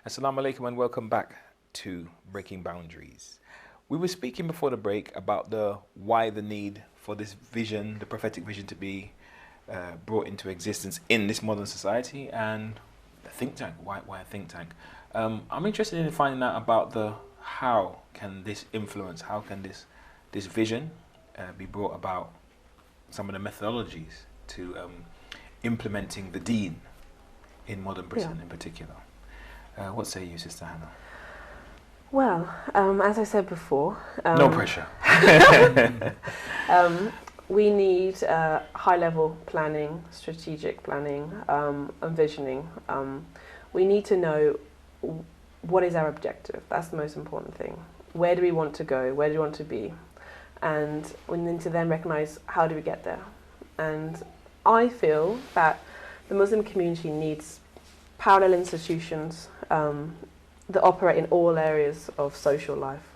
Assalamu alaikum and welcome back to Breaking Boundaries. We were speaking before the break about why the need for this vision, the prophetic vision, to be brought into existence in this modern society, and the think tank. Why a think tank? I'm interested in finding out about how can this influence, how can this vision be brought about, some of the methodologies to implementing the Deen in modern Britain in particular. What say you, Sister Hannah? Well, as I said before... no pressure. We need high-level planning, strategic planning, and visioning. We need to know what is our objective. That's the most important thing. Where do we want to go? Where do we want to be? And we need to then recognise how do we get there. And I feel that the Muslim community needs parallel institutions that operate in all areas of social life,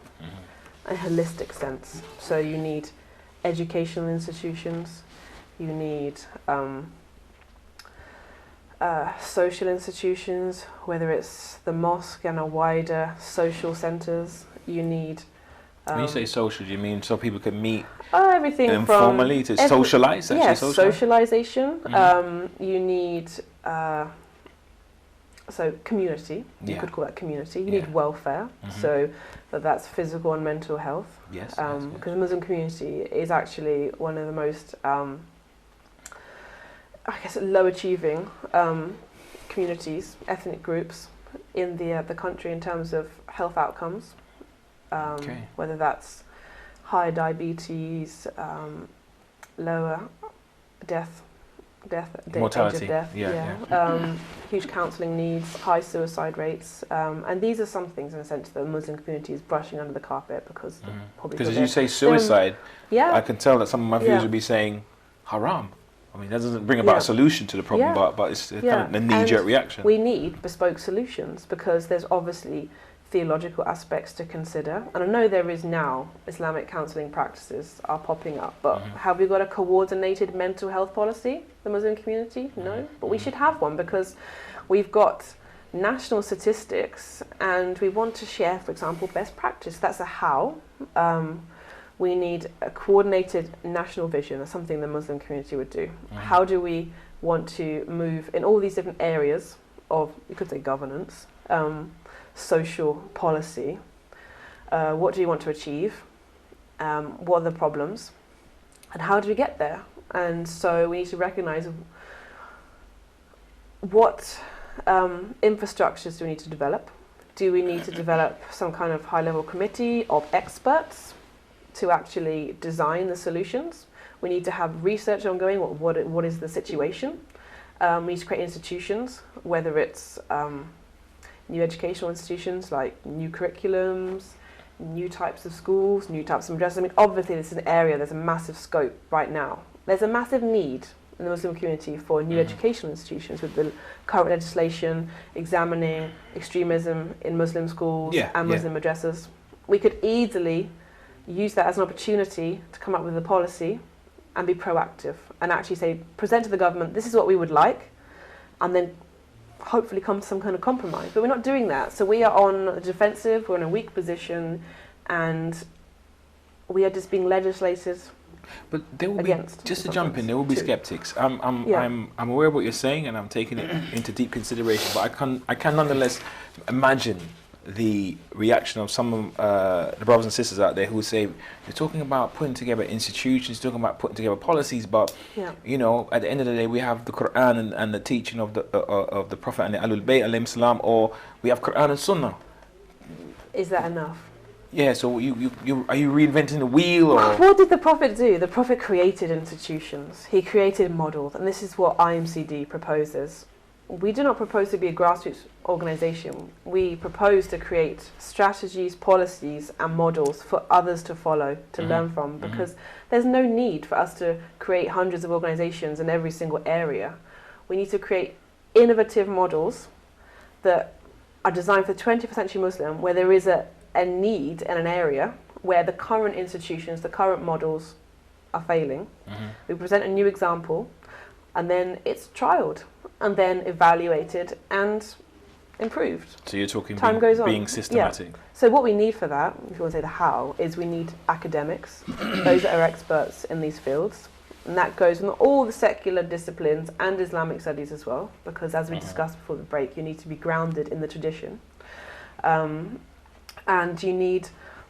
a holistic sense. So you need educational institutions, you need social institutions, whether it's the mosque and a wider social centres. You need... when you say social, do you mean so people can meet everything informally to socialise? Yes, socialisation. You need... So community, you could call that community. You need welfare, so that's physical and mental health. Yes, because the Muslim community is actually one of the most, low achieving communities, ethnic groups in the country in terms of health outcomes. Whether that's higher diabetes, lower mortality, age of death, huge counselling needs, high suicide rates, and these are some things in a sense that the Muslim community is brushing under the carpet because as you say suicide, I can tell that some of my viewers would be saying haram. I mean, that doesn't bring about a solution to the problem, but it's kind of a knee-jerk reaction. We need bespoke solutions because there's obviously theological aspects to consider, and I know there is now Islamic counselling practices are popping up, but have we got a coordinated mental health policy, the Muslim community? No, but we should have one because we've got national statistics and we want to share, for example, best practice. That's a how. We need a coordinated national vision. That's something the Muslim community would do. How do we want to move in all these different areas of, you could say, governance, social policy? What do you want to achieve? What are the problems? And how do we get there? And so we need to recognise what infrastructures do we need to develop? Do we need to develop some kind of high-level committee of experts to actually design the solutions? We need to have research ongoing. What is the situation? We need to create institutions, whether it's new educational institutions like new curriculums, new types of schools, new types of madrasas. I mean, obviously this is an area, there's a massive scope right now. There's a massive need in the Muslim community for new educational institutions with the current legislation examining extremism in Muslim schools and Muslim madrasas. We could easily use that as an opportunity to come up with a policy and be proactive and actually say, present to the government, this is what we would like, and then hopefully come to some kind of compromise. But we're not doing that. So we are on the defensive, we're in a weak position, and we are just being legislated. But there will be, just to jump in, there will be skeptics. I'm aware of what you're saying, and I'm taking it into deep consideration. But I can nonetheless imagine the reaction of some of the brothers and sisters out there who say, you're talking about putting together institutions, talking about putting together policies, but you know, at the end of the day, we have the Quran and the teaching of the Prophet and the Ahlul Bayt alayhim salam, or we have Quran and Sunnah. Is that enough? Yeah. So you are you reinventing the wheel, or what did the Prophet do? The Prophet created institutions. He created models, and this is what IMCD proposes. We do not propose to be a grassroots organisation. We propose to create strategies, policies and models for others to follow, to learn from, because there's no need for us to create hundreds of organisations in every single area. We need to create innovative models that are designed for 21st century Muslim, where there is a need in an area where the current institutions, the current models are failing. We present a new example and then it's trialled and then evaluated and improved. So you're talking Time goes on. being systematic. Yeah. So what we need for that, if you want to say the how, is we need academics, those that are experts in these fields. And that goes in all the secular disciplines and Islamic studies as well, because as we discussed before the break, you need to be grounded in the tradition. And you need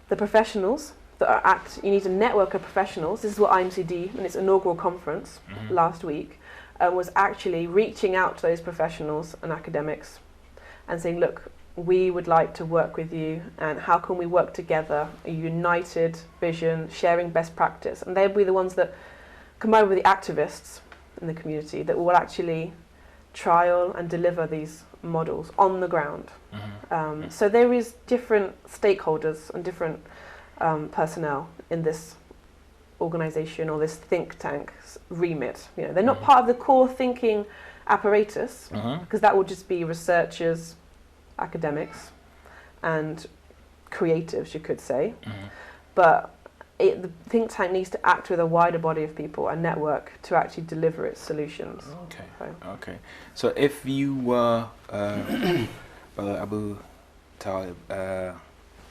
the professionals that are you need a network of professionals. This is what IMCD, in its inaugural conference last week, was actually reaching out to those professionals and academics and saying, look, we would like to work with you, and how can we work together, a united vision, sharing best practice. And they'll be the ones that combined with the activists in the community that will actually trial and deliver these models on the ground. So there is different stakeholders and different personnel in this organisation or this think tank's remit. You know, they're not part of the core thinking apparatus, because that would just be researchers, academics, and creatives, you could say. But the think tank needs to act with a wider body of people, a network, to actually deliver its solutions. Okay. So if you were Brother Abu Talib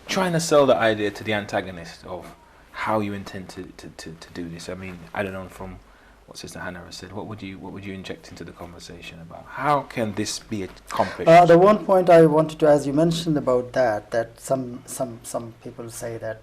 trying to sell the idea to the antagonist of how you intend to do this, I mean, I don't know, from what Sister Hannah has said, what would you inject into the conversation about how can this be accomplished? The one point I wanted to, as you mentioned about that some people say that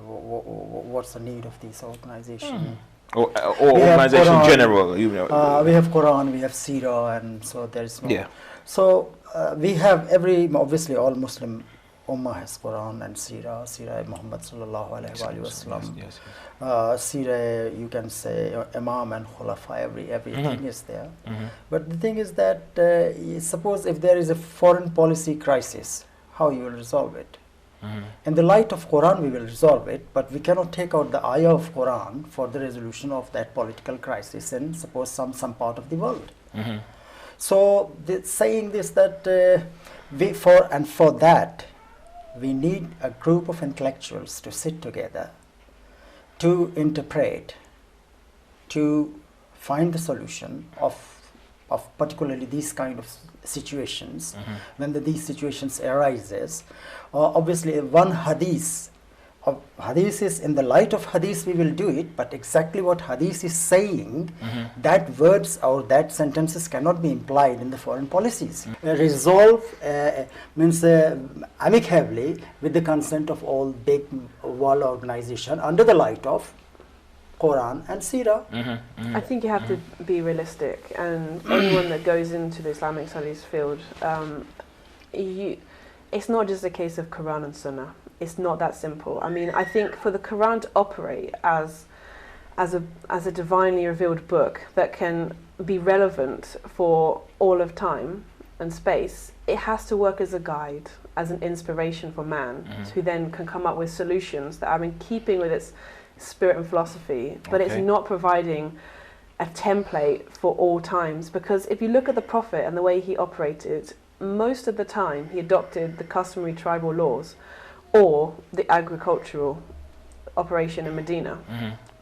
what's the need of this organization? Or organization in general, you know. We have Quran, we have Seerah, and so there is no. Yeah. So we have obviously all Muslim Ummah has Quran and Seerah Muhammad sallallahu alaihi wasallam. Yes. Seerah, you can say Imam and Khulafa, everything is there. But the thing is that suppose if there is a foreign policy crisis, how you will resolve it? In the light of Quran, we will resolve it, but we cannot take out the ayah of Quran for the resolution of that political crisis in suppose some part of the world. So saying this that for that we need a group of intellectuals to sit together, to interpret, to find the solution of particularly these kind of situations. When these situations arises, obviously one hadith is in the light of hadith we will do it, but exactly what hadith is saying, that words or that sentences cannot be implied in the foreign policies. Resolve means amicably with the consent of all big world organization under the light of Quran and Seerah. I think you have to be realistic, and anyone that goes into the Islamic studies field, it's not just a case of Quran and Sunnah. It's not that simple. I mean, I think for the Quran to operate as a divinely revealed book that can be relevant for all of time and space, it has to work as a guide, as an inspiration for man, who then can come up with solutions that are in keeping with its spirit and philosophy, but it's not providing a template for all times. Because if you look at the Prophet and the way he operated, most of the time he adopted the customary tribal laws or the agricultural operation in Medina.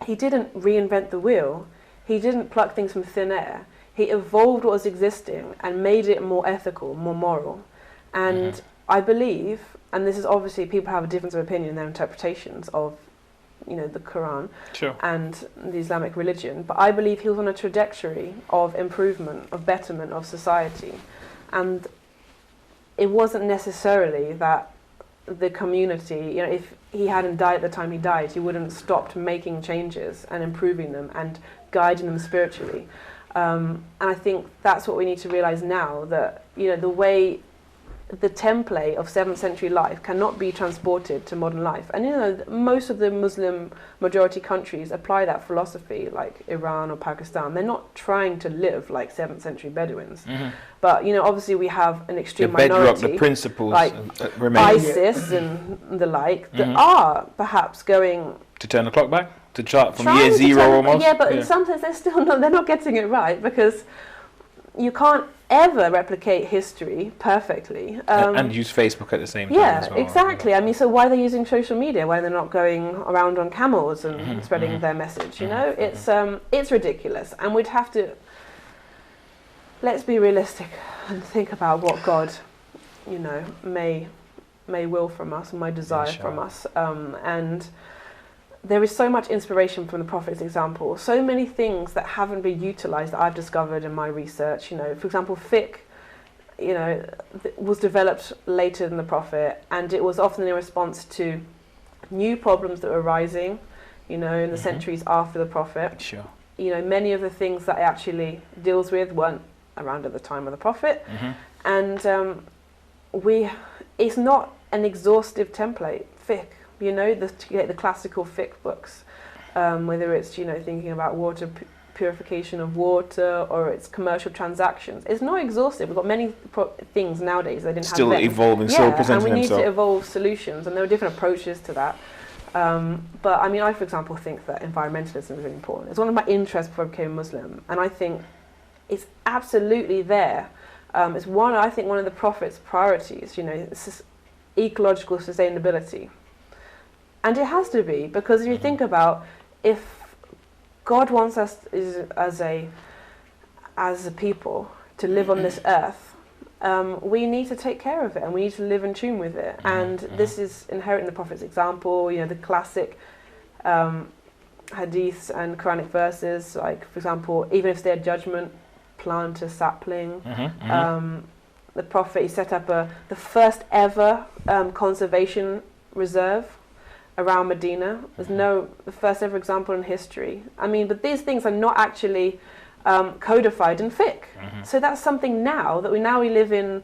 He didn't reinvent the wheel. He didn't pluck things from thin air. He evolved what was existing and made it more ethical, more moral. And I believe, and this is obviously people have a difference of opinion in their interpretations of, you know, the Quran and the Islamic religion, but I believe he was on a trajectory of improvement, of betterment of society. And it wasn't necessarily that the community, you know, if he hadn't died at the time he died, he wouldn't have stopped making changes and improving them and guiding them spiritually. And I think that's what we need to realize now, that, you know, the way the template of 7th century life cannot be transported to modern life. And, you know, most of the Muslim majority countries apply that philosophy, like Iran or Pakistan. They're not trying to live like 7th century Bedouins. But, you know, obviously we have an extreme minority, the principles like remain. ISIS and the like, that are perhaps going to turn the clock back, to chart from year zero almost. Yeah, but sometimes they're not getting it right, because you can't ever replicate history perfectly. And use Facebook at the same time as well. Exactly. I mean, so why are they using social media? Why they're not going around on camels and spreading their message? You know, it's ridiculous. And we'd have to, let's be realistic and think about what God you know, may will from us, may desire from us. And there is so much inspiration from the Prophet's example. So many things that haven't been utilised that I've discovered in my research. You know, for example, fiqh, you know, was developed later than the Prophet, and it was often in response to new problems that were arising, you know, in the centuries after the Prophet. Sure. You know, many of the things that it actually deals with weren't around at the time of the Prophet. And it's not an exhaustive template, fiqh. You know, to get the classical fiqh books, whether it's, you know, thinking about water, purification of water, or it's commercial transactions. It's not exhaustive. We've got many things nowadays they didn't still have then. Evolving, still presenting and we themselves. need to evolve solutions, and there are different approaches to that. But I mean, I, for example, think that environmentalism is really important. It's one of my interests before I became a Muslim, and I think it's absolutely there. It's one of the Prophet's priorities. You know, it's ecological sustainability. And it has to be, because if you think about, if God wants us as a people to live on this earth, we need to take care of it, and we need to live in tune with it. And this is inherent in the Prophet's example. You know, the classic hadiths and Quranic verses, like, for example, even if it's their judgment, plant a sapling. The Prophet, he set up the first ever conservation reserve around Medina. There's the first ever example in history. I mean, but these things are not actually codified in fiqh. So that's something now that we live in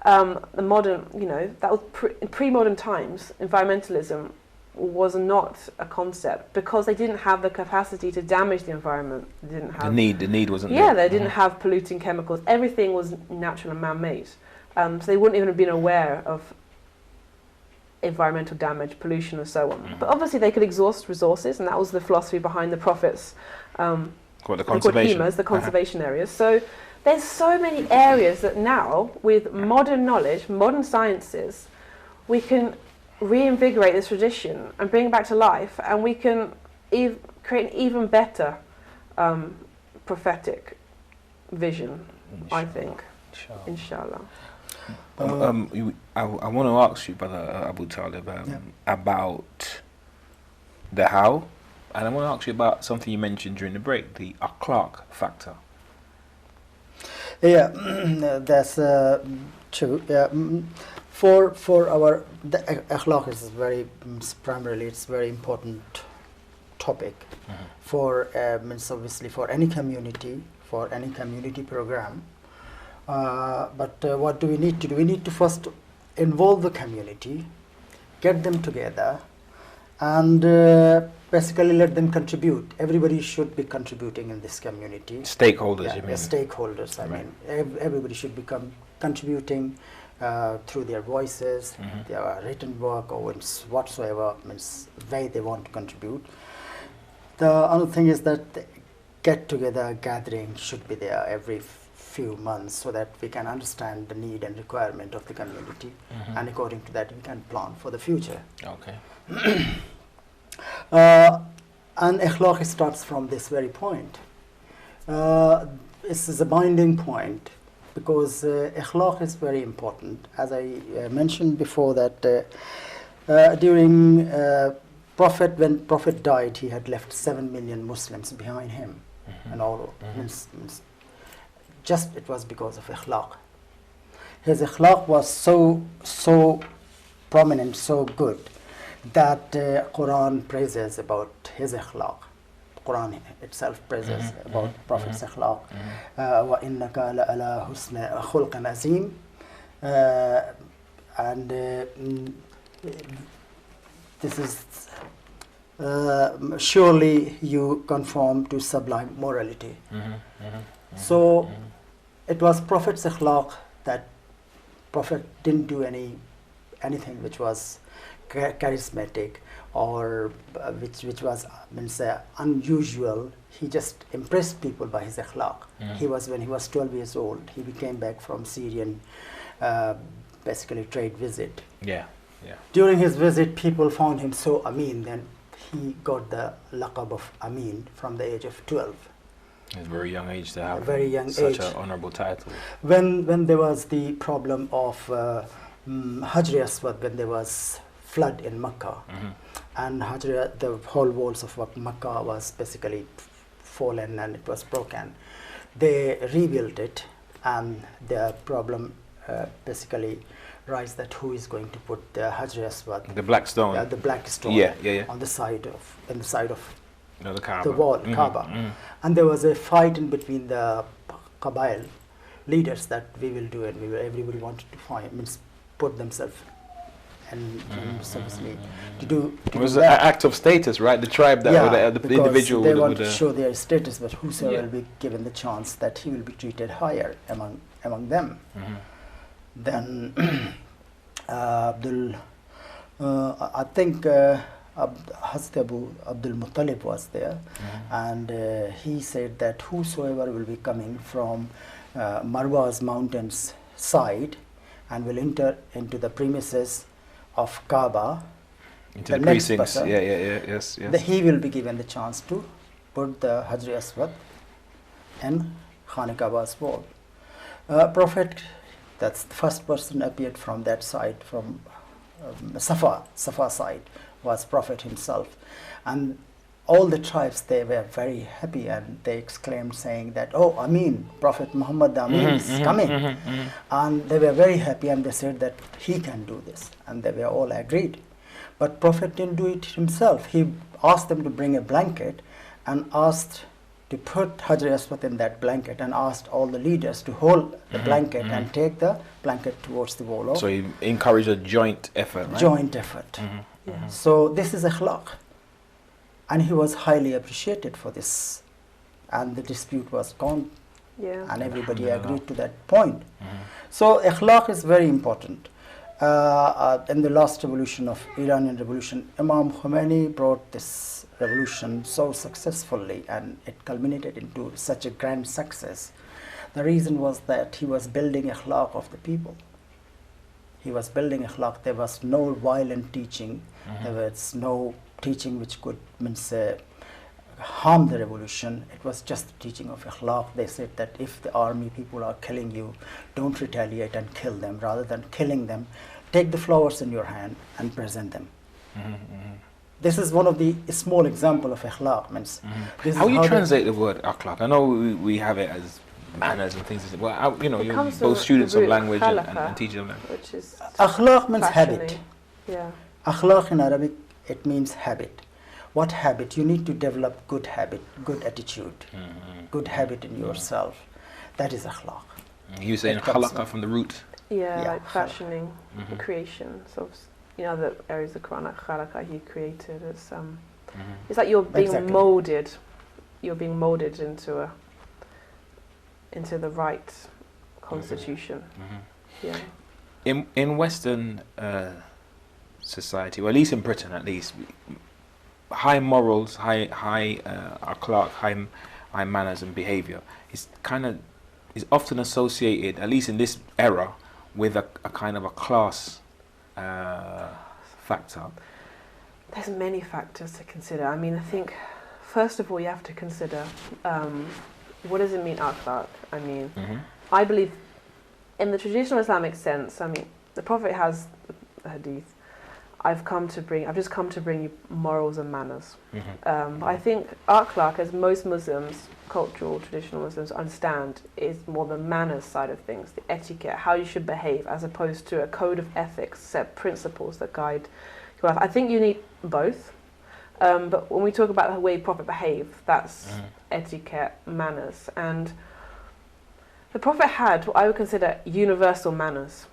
the modern, you know, that was in pre-modern times. Environmentalism was not a concept because they didn't have the capacity to damage the environment. They didn't have the need wasn't there. Yeah, they didn't have polluting chemicals. Everything was natural and man-made. So they wouldn't even have been aware of environmental damage, pollution, and so on. But obviously they could exhaust resources, and that was the philosophy behind the Prophet's the conservation. The conservation areas. So there's so many areas that now, with modern knowledge, modern sciences, we can reinvigorate this tradition and bring it back to life, and we can create an even better prophetic vision, I think. Inshallah. I want to ask you, Brother Abu Talib, about the how, and I want to ask you about something you mentioned during the break, the OClock Factor. Yeah, that's true. Yeah, for the akhlaq is primarily it's very important topic for means obviously for any community program. But what do we need to do? We need to first involve the community, get them together, and basically let them contribute. Everybody should be contributing in this community. Stakeholders, you mean? Stakeholders, I mean. Everybody should become contributing through their voices, their written work, or whatsoever way they want to contribute. The other thing is that the get-together gathering should be there every few months so that we can understand the need and requirement of the community, and according to that we can plan for the future. Okay. And akhlaq starts from this very point. This is a binding point because akhlaq is very important. As I mentioned before that during when Prophet died, he had left 7 million Muslims behind him, and all just it was because of akhlaq. His akhlaq was so prominent, so good, that Quran praises about his akhlaq. Quran itself praises about Prophet's akhlaq. Wa innaka la ala husna khulqin azim. And this is surely you conform to sublime morality. So it was Prophet's akhlaq that Prophet didn't do anything which was charismatic or which was unusual. He just impressed people by his akhlaq. When he was 12 years old, he came back from Syrian basically trade visit. During his visit, people found him so Amin, then he got the laqab of Amin from the age of 12. At a very young age to have a very young such age. an honourable title. When there was the problem of Hajr Aswad, when there was flood in Makkah, and the whole walls of Makkah was basically fallen and it was broken, they rebuilt it, and the problem basically rise that who is going to put the Hajr Aswad, The black stone. the black stone, Yeah. on the side of No, the Kaaba. the wall, Kaaba. And there was a fight in between the Qabail leaders that we will do it. Everybody wanted to put themselves and obviously to do. It was an act of status, right? The tribe that the because individual they would want to show their status, but whosoever will be given the chance that he will be treated higher among them. Then I think Hazrat Abdul Muttalib was there, and he said that whosoever will be coming from Marwa's mountains side and will enter into the premises of Kaaba, into the precincts. Yes. he will be given the chance to put the Hajr Aswad in Khana Kaaba's wall. Prophet, that's the first person appeared from that side, from Safa side, was Prophet himself. And all the tribes, they were very happy, and they exclaimed saying that, oh, Amin, Prophet Muhammad Amin is coming. And they were very happy, and they said that he can do this, and they were all agreed. But Prophet didn't do it himself. He asked them to bring a blanket and asked to put Hajr Aswad in that blanket, and asked all the leaders to hold the blanket and take the blanket towards the wall. So he encouraged a joint effort, right? Joint effort. So this is akhlaq. And he was highly appreciated for this. And the dispute was gone. Yeah. And everybody agreed to that point. So akhlaq is very important. In the last revolution of Iranian revolution, Imam Khomeini brought this revolution so successfully, and it culminated into such a grand success. The reason was that he was building akhlaq of the people. He was building akhlaq. There was no violent teaching. There was no teaching which could harm the revolution. It was just the teaching of akhlaq. They said that if the army people are killing you, don't retaliate and kill them. Rather than killing them, take the flowers in your hand and present them. This is one of the small example of akhlaq. How you translate the word akhlaq? I know we have it as manners and things. Well, you're both students of language and teachers of language. Which is akhlaq means habit. Yeah. Akhlaq in Arabic, it means habit. What habit? You need to develop good habit, good attitude, good habit in yourself. That is akhlaq. You saying khalaqa from the root? Yeah, like fashioning, creation. So, the areas of the Quran, like khalaqa, he created. It's like you're being molded. You're being molded into the right constitution. Yeah. In Western society, or at least in Britain, at least, high morals, high akhlaq, high manners and behavior is often associated, at least in this era, with a kind of a class factor. There's many factors to consider. I mean, I think first of all you have to consider what does it mean akhlaq? I mean, I believe in the traditional Islamic sense. I mean, the Prophet has a hadith. I've just come to bring you morals and manners. But I think akhlaq, as most Muslims, cultural, traditional Muslims understand, is more the manners side of things, the etiquette, how you should behave, as opposed to a code of ethics, set principles that guide your life. I think you need both. But when we talk about the way Prophet behaved, that's etiquette, manners. And the Prophet had what I would consider universal manners.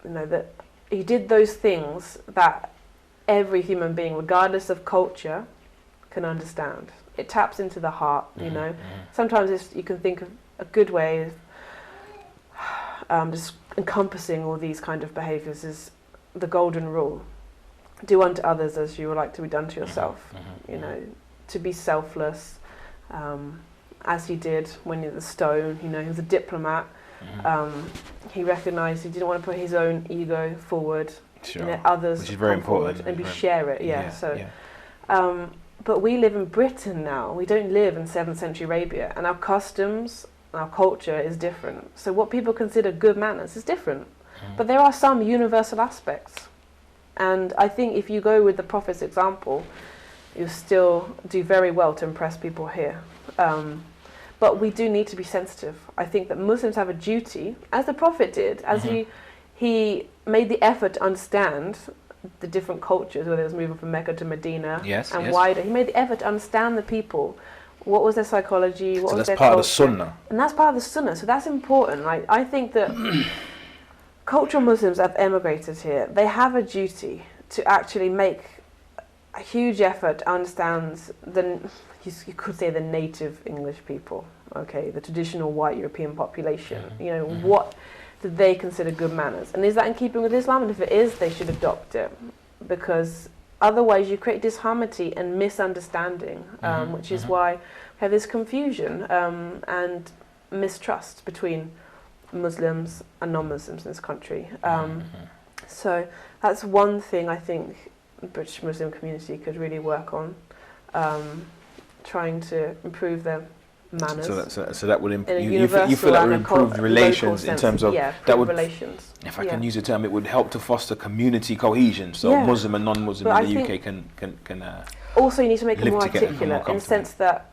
That he did those things that every human being, regardless of culture, can understand. It taps into the heart, Sometimes you can think of a good way of just encompassing all these kind of behaviours is the golden rule. Do unto others as you would like to be done to yourself. To be selfless, as he did when he was the stone. He was a diplomat. He recognised he didn't want to put his own ego forward. Sure. Let others which is very important and share it. But we live in Britain now. We don't live in 7th century Arabia, and our customs and our culture is different. So what people consider good manners is different. But there are some universal aspects. And I think if you go with the Prophet's example, you still do very well to impress people here. But we do need to be sensitive. I think that Muslims have a duty, as the Prophet did, as he made the effort to understand the different cultures, whether it was moving from Mecca to Medina and wider. He made the effort to understand the people. What was their psychology? What was their culture? That's part of the Sunnah. And that's part of the Sunnah. So that's important. Like, I think that cultural Muslims have emigrated here. They have a duty to actually make a huge effort to understand you could say the native English people, okay, the traditional white European population. You know, what do they consider good manners? And is that in keeping with Islam? And if it is, they should adopt it, because otherwise you create disharmony and misunderstanding, which is why we have this confusion and mistrust between Muslims and non-Muslims in this country. So that's one thing I think the British Muslim community could really work on, trying to improve their manners. So that would you feel that would improve relations in terms of that would relations. If I can use a term, it would help to foster community cohesion. So Muslim and non-Muslim in the UK can also you need to make it more together, articulate in the sense that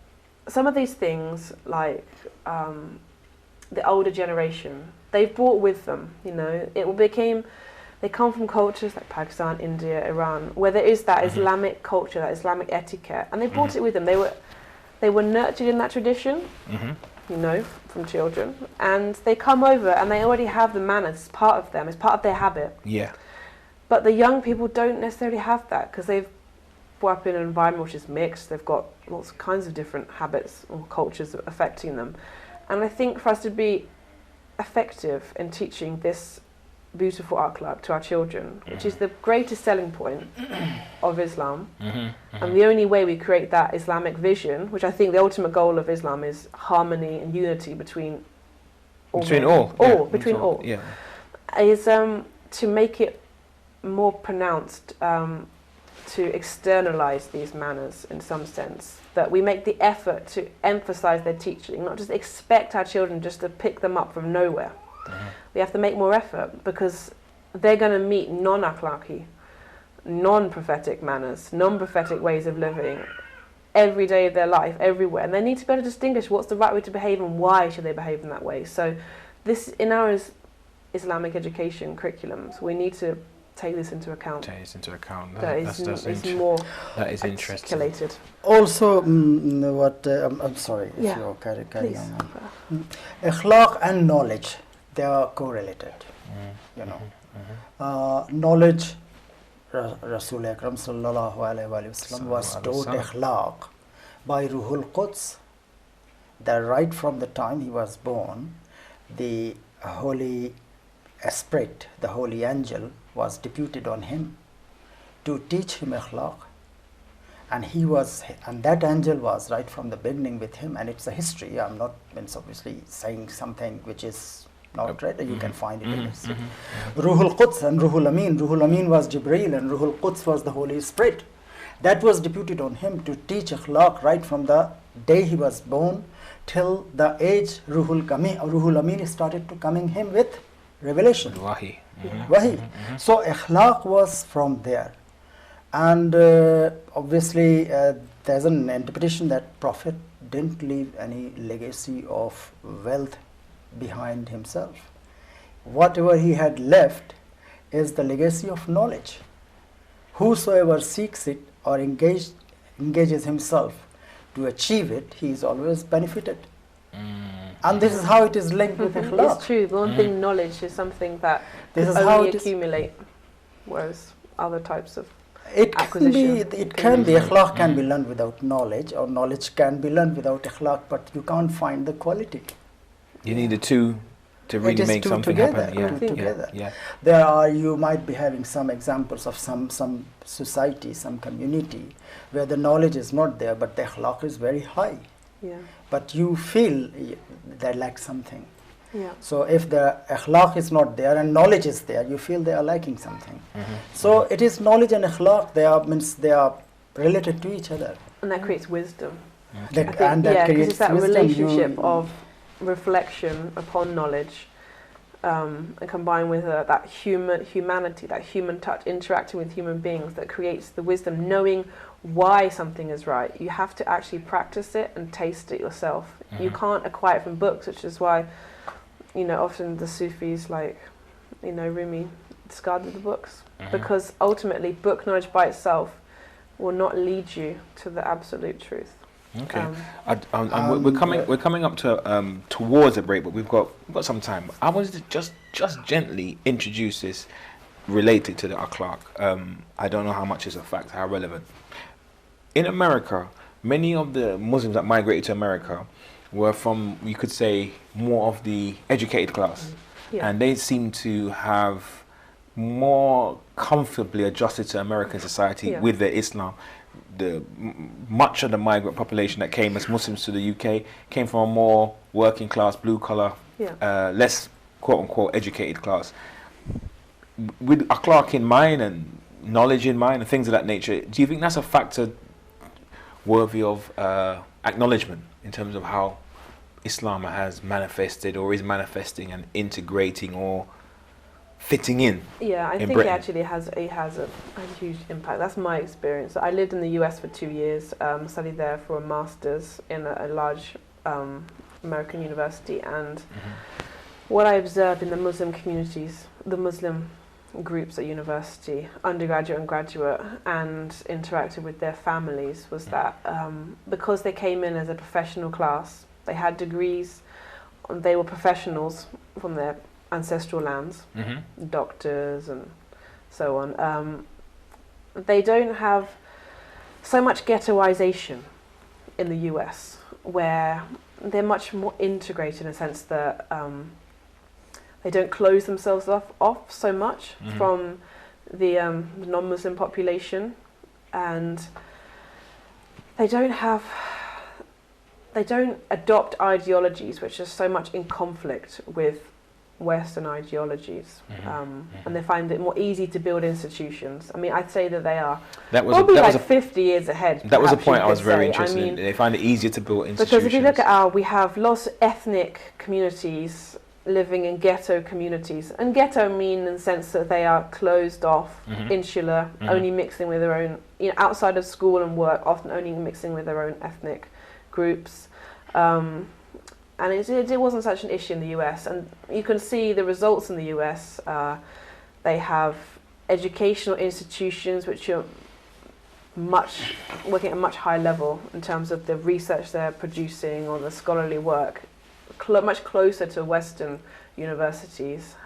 some of these things, like the older generation, they've brought with them. You know, they come from cultures like Pakistan, India, Iran, where there is that Islamic culture, that Islamic etiquette, and they brought it with them. They were nurtured in that tradition, you know, from children, and they come over and they already have the manners. It's part of them. It's part of their habit. Yeah. But the young people don't necessarily have that because they've brought up in an environment which is mixed. They've got lots of kinds of different habits or cultures affecting them. And I think for us to be effective in teaching this beautiful akhlaq to our children, which is the greatest selling point of Islam, and the only way we create that Islamic vision, which I think the ultimate goal of Islam is harmony and unity between all, is to make it more pronounced, to externalize these manners in some sense, that we make the effort to emphasize their teaching, not just expect our children just to pick them up from nowhere. We have to make more effort because they're going to meet non-akhlaqi, non-prophetic manners, non-prophetic ways of living every day of their life, everywhere. And they need to be able to distinguish what's the right way to behave and why should they behave in that way. So this, in our Islamic education curriculums, we need to take this into account. That is more articulated. Also, I'm sorry if you're carrying on. Akhlaq and knowledge, they are correlated. You know, knowledge. Rasul Akram sallallahu alaihi wasallam was taught akhlaq by Ruhul Quds. That right from the time he was born, the Holy Spirit, the Holy Angel, was deputed on him to teach him akhlaq, and that angel was right from the beginning with him, and it's a history. I'm not obviously saying something which is not right. You can find it in history. Ruhul Quds and Ruhul Amin. Ruhul Amin was Jibreel and Ruhul Quds was the Holy Spirit. That was deputed on him to teach akhlaq right from the day he was born till the age Ruhul Amin started to coming him with revelation. Wahi. So akhlaq was from there. And obviously there's an interpretation that Prophet didn't leave any legacy of wealth behind himself. Whatever he had left is the legacy of knowledge. Whosoever seeks it or engages himself to achieve it, he is always benefited. And this is how it is linked with akhlaq. It's true. One thing, knowledge is something that this is how it accumulate, whereas other types of acquisition. It can be akhlaq can be learned without knowledge, or knowledge can be learned without akhlaq, but you can't find the quality. You need the two to really make something happen. You might be having some examples of some society, some community where the knowledge is not there, but the akhlaq is very high. But you feel they lack something. So if the akhlaq is not there and knowledge is there, you feel they are lacking something. So it is knowledge and akhlaq, they are related to each other. and that creates wisdom. Okay. I think, And that yeah, because creates it's that wisdom, relationship of reflection upon knowledge, and combined with that humanity, that human touch, interacting with human beings, that creates the wisdom, knowing why something is right. You have to actually practice it and taste it yourself. You can't acquire it from books, which is why, often the Sufis, like, Rumi, discarded the books, because ultimately book knowledge by itself will not lead you to the absolute truth. Okay. We're coming up to towards a break, but we've got some time. I wanted to just gently introduce this related to the OClock. I don't know how much is a fact, how relevant. In America, many of the Muslims that migrated to America were from, you could say, more of the educated class, and they seem to have more comfortably adjusted to American society with their Islam. Much of the migrant population that came as Muslims to the UK came from a more working class, blue collar, less quote unquote educated class. With OClock in mind and knowledge in mind and things of that nature, do you think that's a factor worthy of acknowledgement in terms of how Islam has manifested or is manifesting and integrating or fitting in? Yeah, I think Britain? it actually has a huge impact. That's my experience. I lived in the US for 2 years, studied there for a master's in a large American university, and what I observed in the Muslim communities, the Muslim groups at university, undergraduate and graduate, and interacted with their families, was that because they came in as a professional class, they had degrees, they were professionals from their ancestral lands, doctors and so on. They don't have so much ghettoization in the US, where they're much more integrated in a sense that they don't close themselves off so much from the non-Muslim population, and they don't adopt ideologies which are so much in conflict with Western ideologies, and they find it more easy to build institutions. I mean, I'd say that they are probably 50 years ahead. That was a point I was very interested in. They find it easier to build institutions. Because if you look at we have lots of ethnic communities living in ghetto communities, and ghetto mean in the sense that they are closed off, insular, only mixing with their own, outside of school and work, often only mixing with their own ethnic groups. And it wasn't such an issue in the US, and you can see the results in the US. They have educational institutions which are working at a much higher level in terms of the research they're producing or the scholarly work, much closer to Western universities.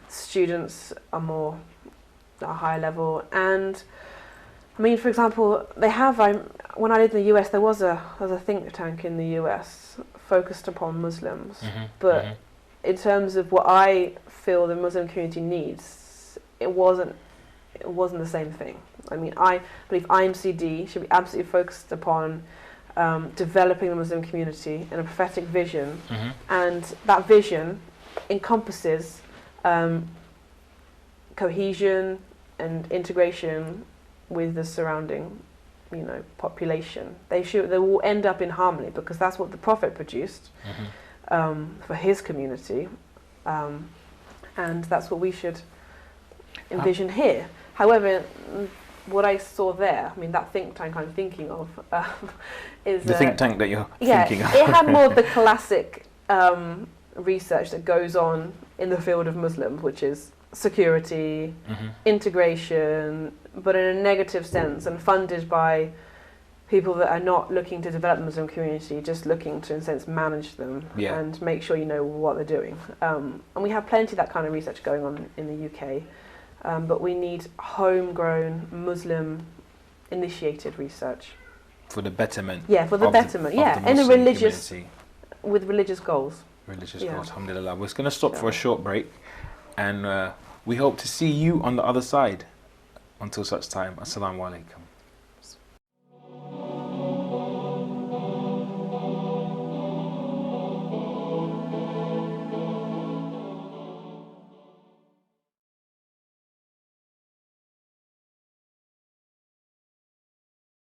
Students are more at a higher level, and I mean, for example, they have. When I lived in the US, there was a think tank in the US focused upon Muslims, but in terms of what I feel the Muslim community needs, it wasn't the same thing. I mean, I believe IMCD should be absolutely focused upon developing the Muslim community in a prophetic vision, and that vision encompasses cohesion and integration with the surrounding population. They will end up in harmony, because that's what the Prophet produced for his community, and that's what we should envision here. However, what I saw there, I mean, that think tank I'm thinking of is the think tank that you're thinking of. It had more of the classic research that goes on in the field of Muslims, which is security, integration, but in a negative sense, and funded by people that are not looking to develop the Muslim community, just looking to, in a sense, manage them and make sure you know what they're doing. And we have plenty of that kind of research going on in the UK, but we need homegrown Muslim-initiated research. For the betterment. Yeah, for the betterment. In a religious, with religious goals. Religious goals, alhamdulillah. We're going to stop for a short break, and we hope to see you on the other side. Until such time, assalamu alaikum.